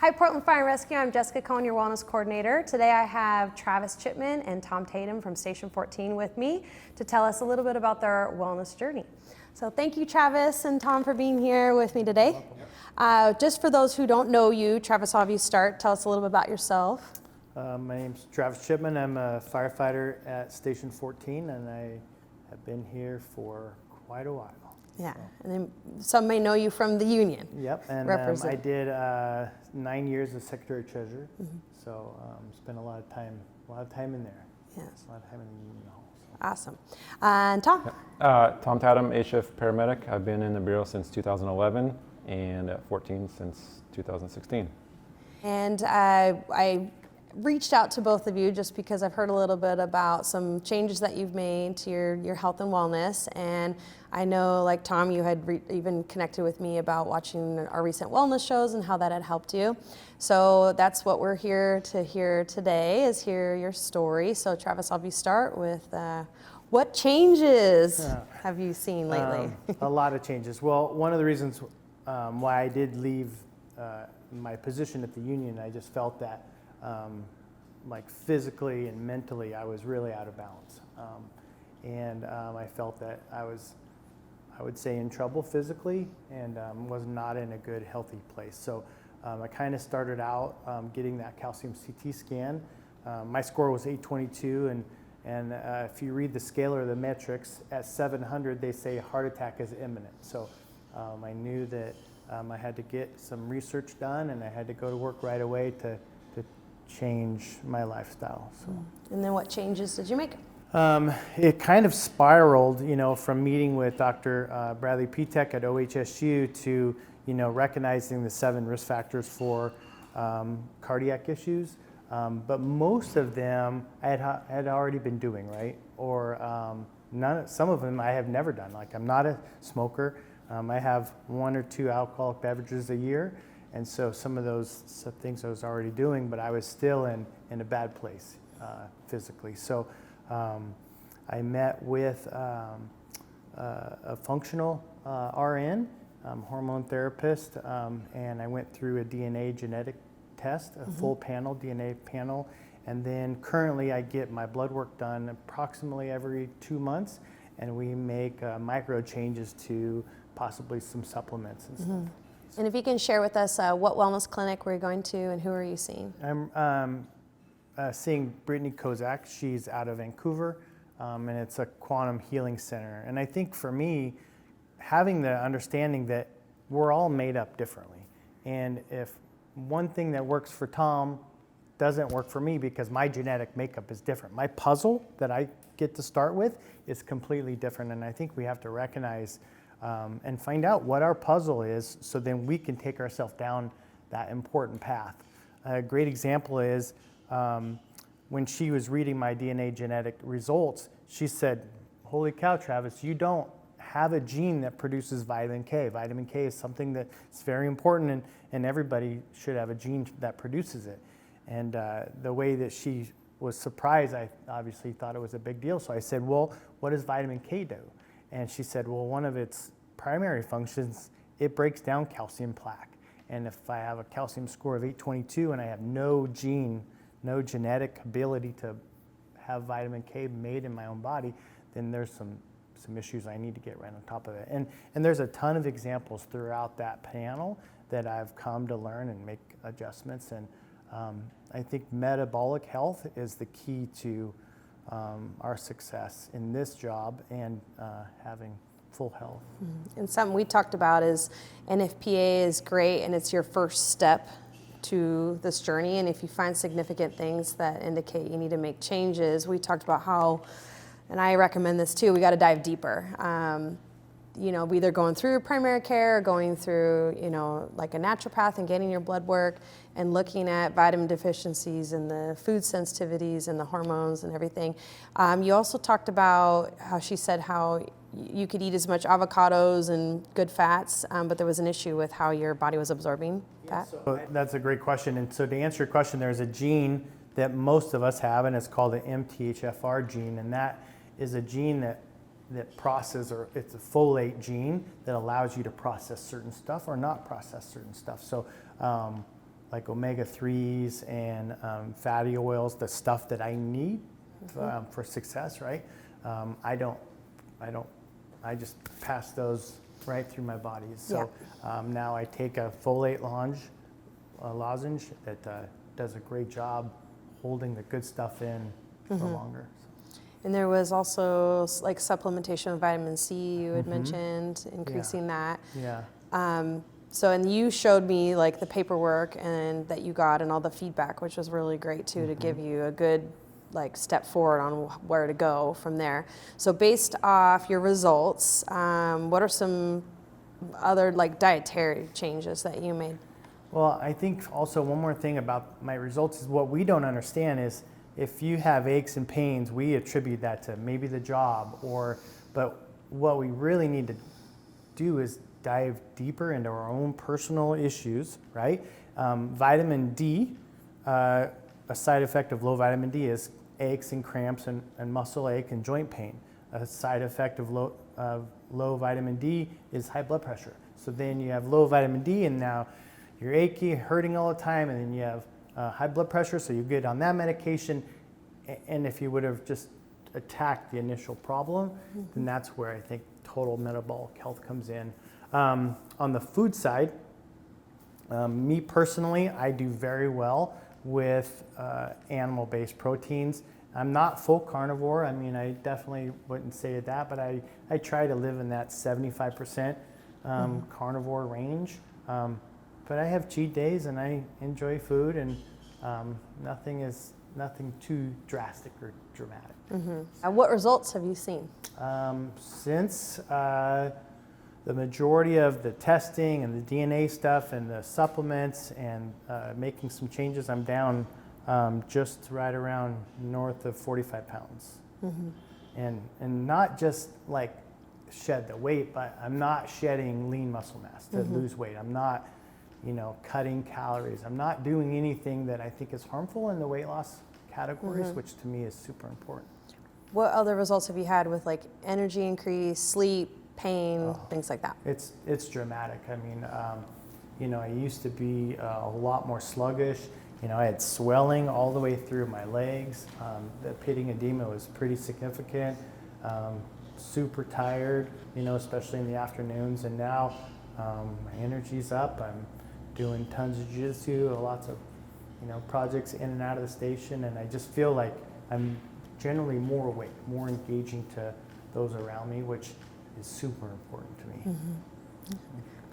Hi, Portland Fire and Rescue. I'm Jessica Cohen, your wellness coordinator. Today I have Travis Chipman and Tom Tattam from Station 14 with me to tell us a little bit about their wellness journey. So thank you, Travis and Tom, for being here with me today. Just for those who don't know you, Travis, I'll have you start. Tell us a little bit about yourself. My name's Travis Chipman. I'm a firefighter at Station 14, and I have been here for quite a while. Yeah, and then some may know you from the union. Yep, and I did 9 years as Secretary Treasurer, so spent a lot of time in there. Yes, a lot of time in the union hall. So. Awesome. And Tom? Tom Tattam, A-Shift paramedic. I've been in the Bureau since 2011 and at 14 since 2016. And I reached out to both of you just because I've heard a little bit about some changes that you've made to your health and wellness. And I know, like Tom, you had even connected with me about watching our recent wellness shows and how that had helped you. So that's what we're here to hear today, is hear your story. So Travis, I'll have you start with what changes have you seen lately? A lot of changes. Well, one of the reasons why I did leave my position at the union, I just felt that like physically and mentally I was really out of balance. And I felt that I would say in trouble physically and was not in a good, healthy place. So I kind of started out getting that calcium CT scan. My score was 822, and if you read the scale or the metrics, at 700 they say heart attack is imminent. So I knew that I had to get some research done, and I had to go to work right away to change my lifestyle. So. And then what changes did you make? It kind of spiraled, from meeting with Dr. Bradley Pitek at OHSU to, recognizing the 7 risk factors for cardiac issues. But most of them I had already been doing, right? Or some of them I have never done. Like, I'm not a smoker. I have 1 or 2 alcoholic beverages a year. And so some of those things I was already doing, but I was still in a bad place physically. So I met with a functional RN, hormone therapist, and I went through a DNA genetic test, a full panel, DNA panel. And then currently I get my blood work done approximately every 2 months, and we make micro changes to possibly some supplements and stuff. And if you can share with us what wellness clinic we're going to and who are you seeing? I'm seeing Brittany Kozak. She's out of Vancouver, and it's a quantum healing center. And I think for me, having the understanding that we're all made up differently. And if one thing that works for Tom doesn't work for me because my genetic makeup is different, my puzzle that I get to start with is completely different. And I think we have to recognize and find out what our puzzle is, so then we can take ourselves down that important path. A great example is when she was reading my DNA genetic results, she said, "Holy cow, Travis, you don't have a gene that produces vitamin K. Vitamin K is something that's very important, and everybody should have a gene that produces it." And the way that she was surprised, I obviously thought it was a big deal. So I said, "Well, what does vitamin K do?" And she said, "Well, one of its primary functions, it breaks down calcium plaque. And if I have a calcium score of 822 and I have no genetic ability to have vitamin K made in my own body, then there's some issues I need to get right on top of it." And there's a ton of examples throughout that panel that I've come to learn and make adjustments. And I think metabolic health is the key to our success in this job and having full health. And something we talked about is NFPA is great, and it's your first step to this journey. And if you find significant things that indicate you need to make changes, we talked about how, and I recommend this too, we got to dive deeper. Either going through primary care or going through, like a naturopath and getting your blood work and looking at vitamin deficiencies and the food sensitivities and the hormones and everything. You also talked about how she said how you could eat as much avocados and good fats, but there was an issue with how your body was absorbing fat. So that's a great question. And so to answer your question, there's a gene that most of us have, and it's called the MTHFR gene, and that is a gene that processes, or it's a folate gene that allows you to process certain stuff or not process certain stuff. So like omega-3s and fatty oils, the stuff that I need for success, right? I just pass those right through my body. So now I take a folate lozenge that does a great job holding the good stuff in for longer. And there was also like supplementation of vitamin C you had mentioned, increasing that. Yeah. So, and you showed me like the paperwork and that you got and all the feedback, which was really great too, to give you a good like step forward on where to go from there. So based off your results, what are some other like dietary changes that you made? Well, I think also one more thing about my results is what we don't understand is if you have aches and pains, we attribute that to maybe the job but what we really need to do is dive deeper into our own personal issues, right? Vitamin D, a side effect of low vitamin D is aches and cramps and muscle ache and joint pain. A side effect of low vitamin D is high blood pressure. So then you have low vitamin D and now you're achy, hurting all the time, and then you have high blood pressure, so you get on that medication. And if you would have just attacked the initial problem, then that's where I think total metabolic health comes in. On the food side, me personally, I do very well with animal-based proteins. I'm not full carnivore. I mean, I definitely wouldn't say that, but I try to live in that 75% carnivore range. But I have cheat days and I enjoy food, and nothing too drastic or dramatic. And what results have you seen? Since the majority of the testing and the DNA stuff and the supplements and making some changes, I'm down just right around north of 45 pounds. And not just like shed the weight, but I'm not shedding lean muscle mass to lose weight. I'm not, cutting calories. I'm not doing anything that I think is harmful in the weight loss categories, which to me is super important. What other results have you had with like energy increase, sleep, pain, things like that? It's dramatic. I mean, I used to be a lot more sluggish. I had swelling all the way through my legs. The pitting edema was pretty significant. Super tired, especially in the afternoons. And now my energy's up. I'm doing tons of jiu-jitsu, lots of projects in and out of the station, and I just feel like I'm generally more awake, more engaging to those around me, which is super important to me.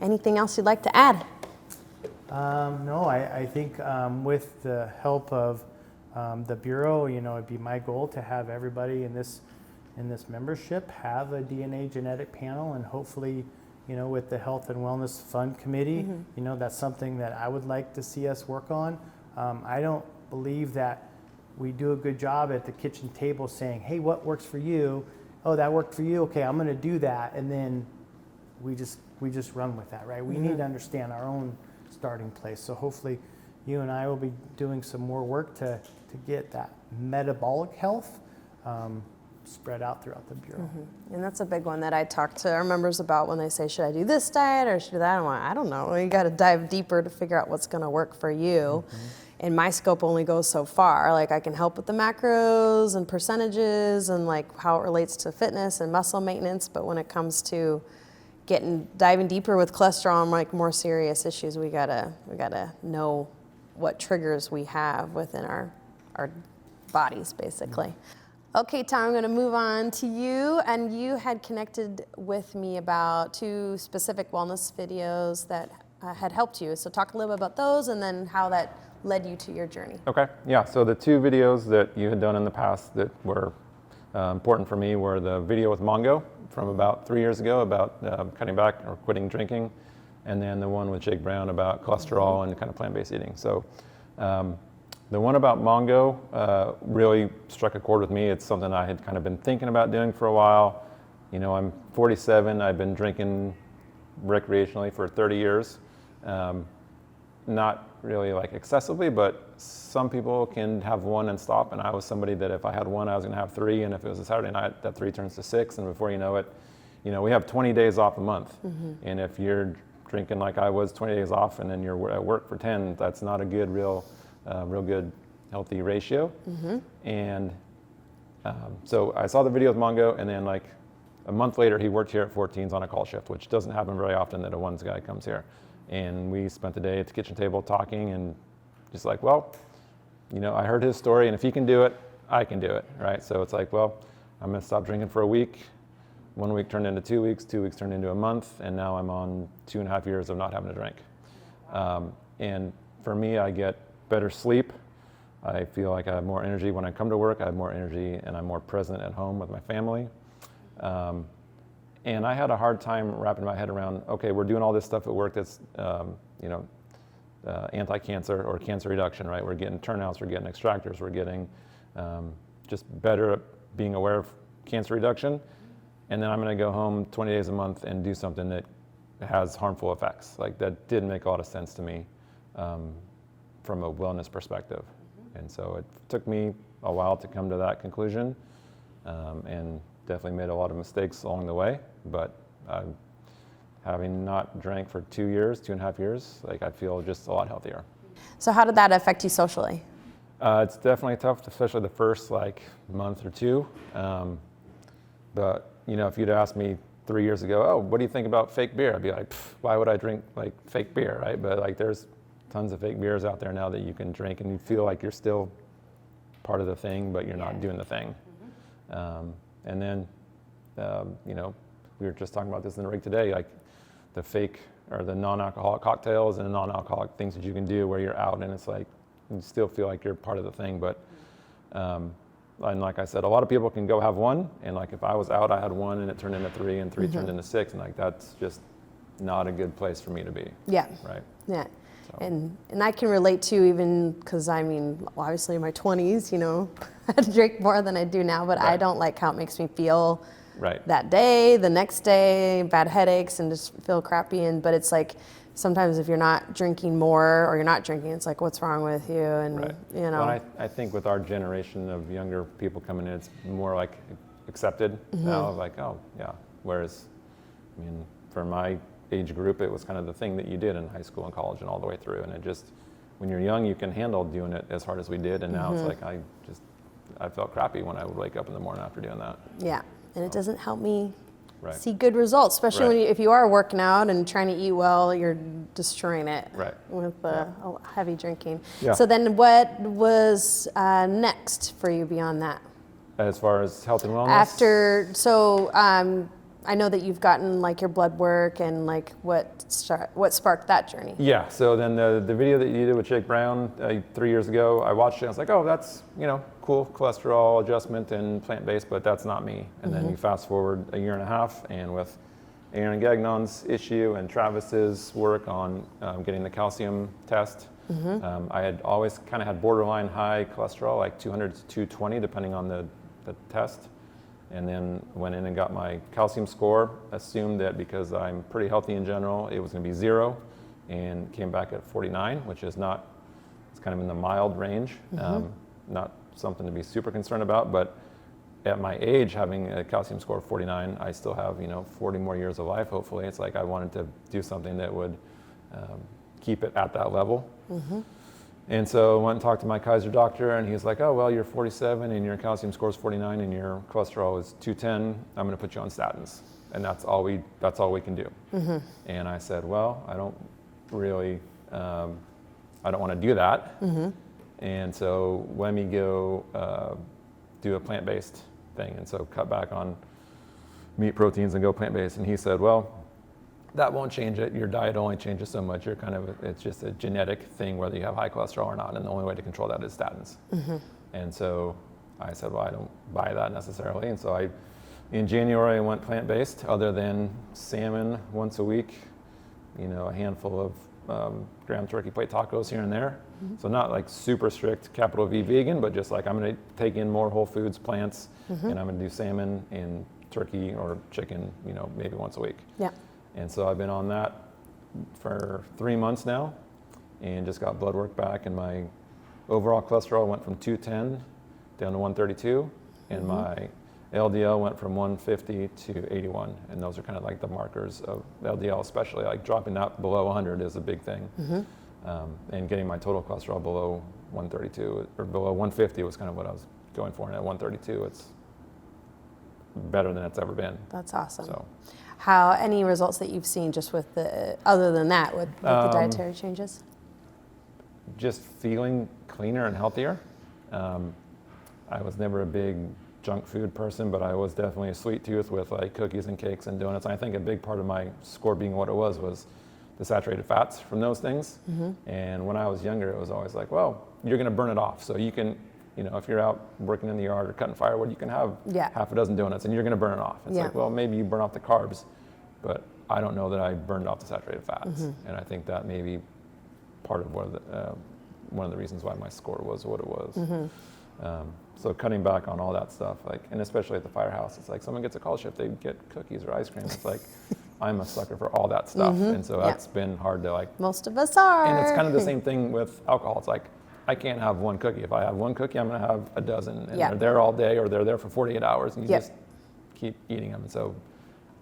Anything else you'd like to add? No, I think with the help of the Bureau, it'd be my goal to have everybody in this membership have a DNA genetic panel, and hopefully, with the Health and Wellness Fund Committee, that's something that I would like to see us work on. I don't believe that we do a good job at the kitchen table saying, hey, what works for you? Oh, that worked for you? Okay, I'm gonna do that. And then we just run with that, right? We need to understand our own starting place. So hopefully you and I will be doing some more work to get that metabolic health spread out throughout the Bureau. And that's a big one that I talk to our members about when they say, should I do this diet or should I do that? I'm like, I don't know. You got to dive deeper to figure out what's going to work for you. And my scope only goes so far. Like I can help with the macros and percentages and like how it relates to fitness and muscle maintenance. But when it comes to diving deeper with cholesterol and like more serious issues, we gotta know what triggers we have within our bodies, basically. Okay, Tom, I'm going to move on to you. And you had connected with me about 2 specific wellness videos that had helped you. So talk a little bit about those and then how that led you to your journey. Okay, yeah, so the 2 videos that you had done in the past that were important for me were the video with Mongo from about 3 years ago about cutting back or quitting drinking, and then the one with Jake Brown about cholesterol and kind of plant-based eating. So the one about Mongo really struck a chord with me. It's something I had kind of been thinking about doing for a while. I'm 47, I've been drinking recreationally for 30 years. Not really like excessively, but some people can have one and stop, and I was somebody that if I had one, I was gonna have 3, and if it was a Saturday night, that 3 turns to 6, and before you know it, we have 20 days off a month. And if you're drinking like I was 20 days off and then you're at work for 10, that's not a good, real good, healthy ratio. And so I saw the video with Mongo, and then like a month later, he worked here at 14s on a call shift, which doesn't happen very often that a ones guy comes here. And we spent the day at the kitchen table talking and just like, well, you know, I heard his story, and if he can do it, I can do it, right? So it's like, well, I'm gonna stop drinking for a week. 1 week turned into 2 weeks, 2 weeks turned into a month, and now I'm on 2.5 years of not having to drink. And for me, I get better sleep. I feel like I have more energy when I come to work. I have more energy, and I'm more present at home with my family. And I had a hard time wrapping my head around, okay, we're doing all this stuff at work that's, you know, anti-cancer or cancer reduction, right? We're getting turnouts, we're getting extractors, we're getting just better at being aware of cancer reduction. And then I'm gonna go home 20 days a month and do something that has harmful effects. Like, that didn't make a lot of sense to me from a wellness perspective. And so it took me a while to come to that conclusion, and definitely made a lot of mistakes along the way. But having not drank for 2 years, 2.5 years, like, I feel just a lot healthier. So how did that affect you socially? It's definitely tough, especially the first like month or two. But you know, if you'd asked me 3 years ago, oh, what do you think about fake beer? I'd be like, why would I drink like fake beer, right? But like, there's tons of fake beers out there now that you can drink, and you feel like you're still part of the thing, but you're not doing the thing. And then, you know, we were just talking about this in the rig today, like the fake or the non-alcoholic cocktails and the non-alcoholic things that you can do where you're out and it's like, you still feel like you're part of the thing. But, and like I said, a lot of people can go have one, and like if I was out, I had one and it turned into 3 and 3 turned into 6, and like that's just not a good place for me to be. Yeah. Right. Yeah. So. And I can relate to, even because I mean, obviously in my 20s, you know, I drink more than I do now, but I don't like how it makes me feel that day, the next day, bad headaches and just feel crappy. But it's like, sometimes if you're not drinking more or you're not drinking, it's like, what's wrong with you? And, you know. Well, I think with our generation of younger people coming in, it's more like accepted now, like, oh, yeah. Whereas, I mean, for my age group, it was kind of the thing that you did in high school and college and all the way through. And it just, when you're young, you can handle doing it as hard as we did. And now it's like, I felt crappy when I would wake up in the morning after doing that. Yeah. And it doesn't help me see good results, especially when if you are working out and trying to eat well, you're destroying it with the heavy drinking. Yeah. So then what was next for you beyond that? As far as health and wellness? After, I know that you've gotten like your blood work, and like what sparked that journey? Yeah, so then the video that you did with Jake Brown 3 years ago, I watched it and I was like, oh, that's, you know, cool cholesterol adjustment and plant-based, but that's not me. And then you fast forward 1.5 years, and with Aaron Gagnon's issue and Travis's work on getting the calcium test, I had always kind of had borderline high cholesterol, like 200 to 220, depending on the test. And then went in and got my calcium score, assumed that because I'm pretty healthy in general, it was gonna be 0, and came back at 49, which is not, it's kind of in the mild range, not something to be super concerned about, but at my age, having a calcium score of 49, I still have, you know, 40 more years of life, hopefully. It's like I wanted to do something that would keep it at that level. And so I went and talked to my Kaiser doctor, and he's like, oh, well, you're 47 and your calcium score is 49 and your cholesterol is 210. I'm gonna put you on statins. And that's all we can do. And I said, well, I don't really, I don't wanna do that. And so let me go do a plant-based thing. And so cut back on meat proteins and go plant-based. And he said, well, that won't change it. Your diet only changes so much. You're kind of, it's just a genetic thing whether you have high cholesterol or not, and the only way to control that is statins. And so I said, well, I don't buy that necessarily. And so in January, I went plant-based, other than salmon once a week, you know, a handful of graham turkey plate tacos here and there. So not like super strict capital V vegan, but just like I'm gonna take in more whole foods, plants, and I'm gonna do salmon and turkey or chicken, you know, maybe once a week. And so I've been on that for 3 months now, and just got blood work back, and my overall cholesterol went from 210 down to 132, and LDL went from 150 to 81, and those are kind of like the markers of LDL, especially like dropping that below 100 is a big thing. And getting my total cholesterol below 132 or below 150 was kind of what I was going for, and at 132 it's better than it's ever been. That's awesome. So, Any results that you've seen just with other than that, with the dietary changes? just feeling cleaner and healthier. I was never a big junk food person, but I was definitely a sweet tooth with like cookies and cakes and donuts. And I think a big part of my score being what it was the saturated fats from those things. And when I was younger, it was always like, well, you're going to burn it off. So you can, if you're out working in the yard or cutting firewood, you can have half a dozen donuts and you're going to burn it off. It's like, well, maybe you burn off the carbs, but I don't know that I burned off the saturated fats. And I think that may be part of one of the reasons why my score was what it was. So cutting back on all that stuff, and especially at the firehouse, it's like someone gets a call shift, they get cookies or ice cream. It's like, I'm a sucker for all that stuff. And so that's been hard to Most of us are. And it's kind of the same thing with alcohol. It's like, I can't have one cookie. If I have one cookie, I'm going to have a dozen. And they're there all day, or they're there for 48 hours, and you just keep eating them. And so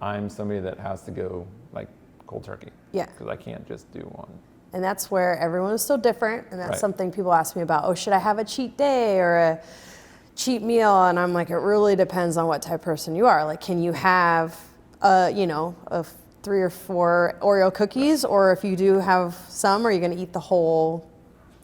I'm somebody that has to go cold turkey. Because I can't just do one. And that's where everyone is so different. And that's something people ask me about. Oh, should I have a cheat day or a cheat meal? And I'm like, it really depends on what type of person you are. Like, can you have, a 3 or 4 Oreo cookies? Or if you do have some, are you going to eat the whole,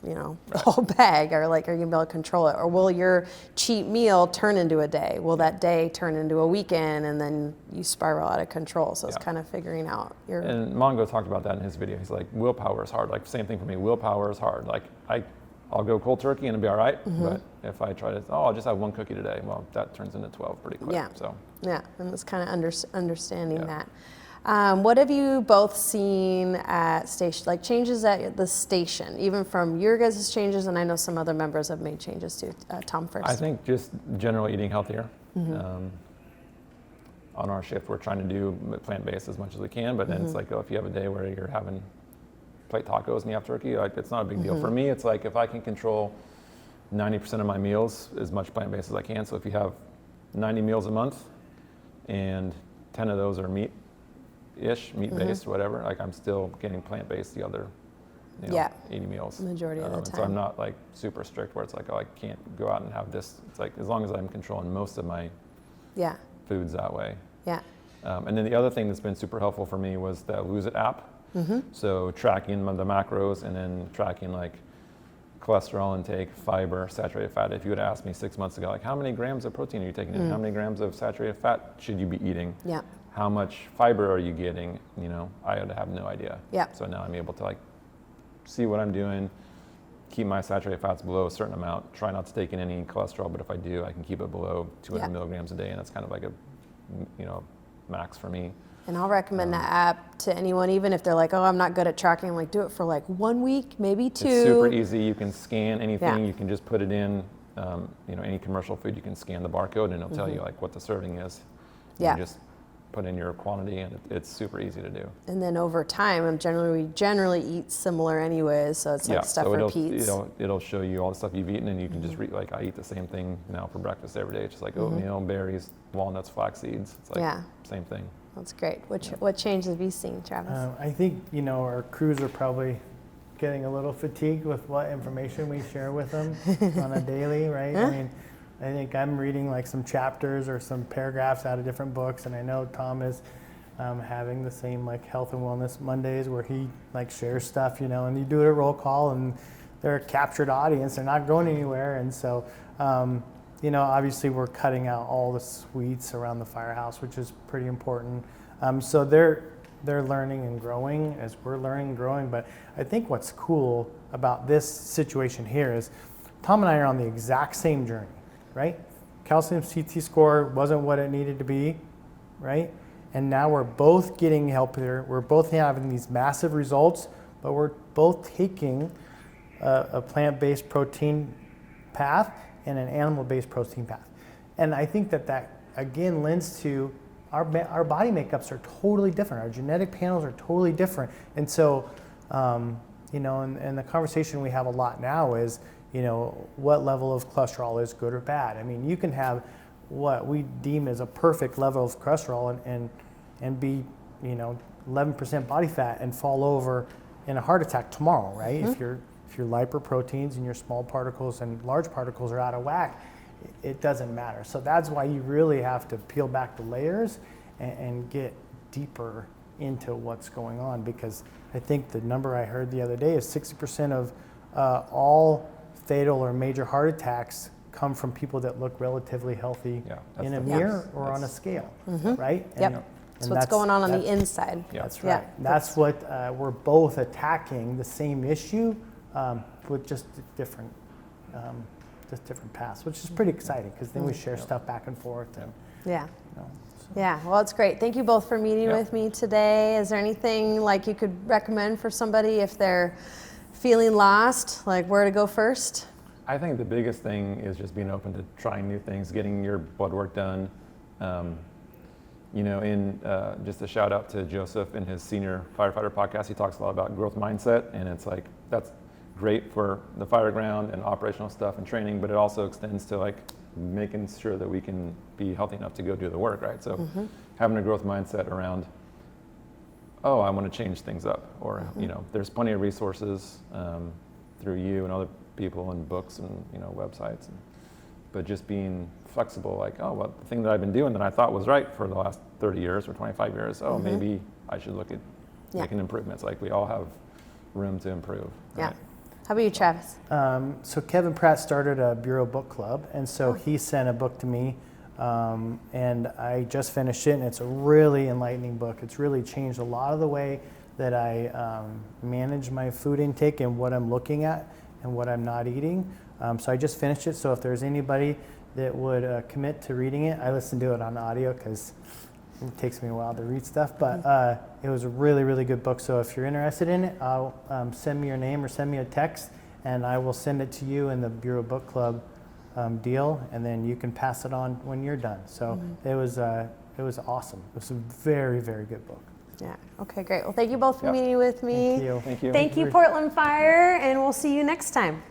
the whole bag? Or are you going to be able to control it? Or will your cheat meal turn into a day? Will that day turn into a weekend and then you spiral out of control? So it's kind of figuring out your... And Mongo talked about that in his video. He's like, willpower is hard. Same thing for me. Willpower is hard. I'll go cold turkey and it'll be all right. But if I try to, I'll just have one cookie today. Well, that turns into 12 pretty quick. Yeah, and it's kind of understanding that. What have you both seen at station, changes at the station, even from your guys' changes, and I know some other members have made changes too. Tom first. I think just generally eating healthier. On our shift, we're trying to do plant-based as much as we can, but then it's like, if you have a day where you're having plate tacos and you have turkey, it's not a big deal. For me, it's like if I can control 90% of my meals as much plant-based as I can, so if you have 90 meals a month and 10 of those are meat-based, whatever, I'm still getting plant-based the other 80 meals. Majority of the time. So I'm not super strict where it's like, I can't go out and have this. It's like, as long as I'm controlling most of my foods that way. And then the other thing that's been super helpful for me was the Lose It app. So tracking the macros and then tracking cholesterol intake, fiber, saturated fat. If you would ask me 6 months ago, how many grams of protein are you taking in? How many grams of saturated fat should you be eating? How much fiber are you getting? I would have no idea. So now I'm able to see what I'm doing, keep my saturated fats below a certain amount, try not to take in any cholesterol, but if I do, I can keep it below 200 milligrams a day, and that's kind of a max for me. And I'll recommend that app to anyone, even if they're like, oh, I'm not good at tracking. I'm do it for 1 week, maybe 2. It's super easy. You can scan anything. You can just put it in, any commercial food, you can scan the barcode and it'll tell you what the serving is. You just put in your quantity and it's super easy to do. And then over time, we generally eat similar anyways, so it's stuff repeats. It'll show you all the stuff you've eaten, and you can just read, I eat the same thing now for breakfast every day. It's just oatmeal, berries, walnuts, flax seeds. It's same thing. That's great. What changes have you seen, Travis? I think, our crews are probably getting a little fatigued with what information we share with them on a daily, right? I think I'm reading some chapters or some paragraphs out of different books, and I know Tom is having the same Health and Wellness Mondays where he shares stuff, and you do it at roll call, and they're a captured audience. They're not going anywhere, and so obviously we're cutting out all the sweets around the firehouse, which is pretty important. So they're learning and growing as we're learning and growing. But I think what's cool about this situation here is Tom and I are on the exact same journey, right? Calcium CT score wasn't what it needed to be, right? And now we're both getting healthier. We're both having these massive results, but we're both taking a plant-based protein path and an animal-based protein path. And I think that again lends to our body makeups are totally different. Our genetic panels are totally different. And so, and the conversation we have a lot now is, what level of cholesterol is good or bad. You can have what we deem as a perfect level of cholesterol and be, 11% body fat and fall over in a heart attack tomorrow, right? If your lipoproteins and your small particles and large particles are out of whack, it doesn't matter. So that's why you really have to peel back the layers and get deeper into what's going on, because I think the number I heard the other day is 60% of all fatal or major heart attacks come from people that look relatively healthy in a mirror or on a scale, right? Yep. That's what's going on the inside. That's right. That's what we're both attacking, the same issue with just different paths, which is pretty exciting, because then we share stuff back and forth. And, Yeah, well, it's great. Thank you both for meeting with me today. Is there anything like you could recommend for somebody if they're feeling lost, like where to go first? I think the biggest thing is just being open to trying new things, getting your blood work done. Just a shout out to Joseph in his Senior Firefighter podcast. He talks a lot about growth mindset, and it's like that's great for the fire ground and operational stuff and training, but it also extends to like making sure that we can be healthy enough to go do the work, right? So having a growth mindset around, I want to change things up, or there's plenty of resources through you and other people and books and websites, but just being flexible, like, the thing that I've been doing that I thought was right for the last 30 years or 25 years, maybe I should look at making improvements. Like, we all have room to improve. Right? How about you, Travis? So Kevin Pratt started a Bureau book club, and so he sent a book to me, and I just finished it, and it's a really enlightening book. It's really changed a lot of the way that I manage my food intake and what I'm looking at and what I'm not eating. So I just finished it, so if there's anybody that would commit to reading it, I listen to it on audio because it takes me a while to read stuff, but it was a really, really good book. So if you're interested in it, I'll send me your name or send me a text, and I will send it to you in the Bureau Book Club deal, and then you can pass it on when you're done. So it was awesome. It was a very, very good book. Yeah. Okay, great. Well, thank you both for meeting with me. Thank you. Thank you. Thank you, Portland Fire, and we'll see you next time.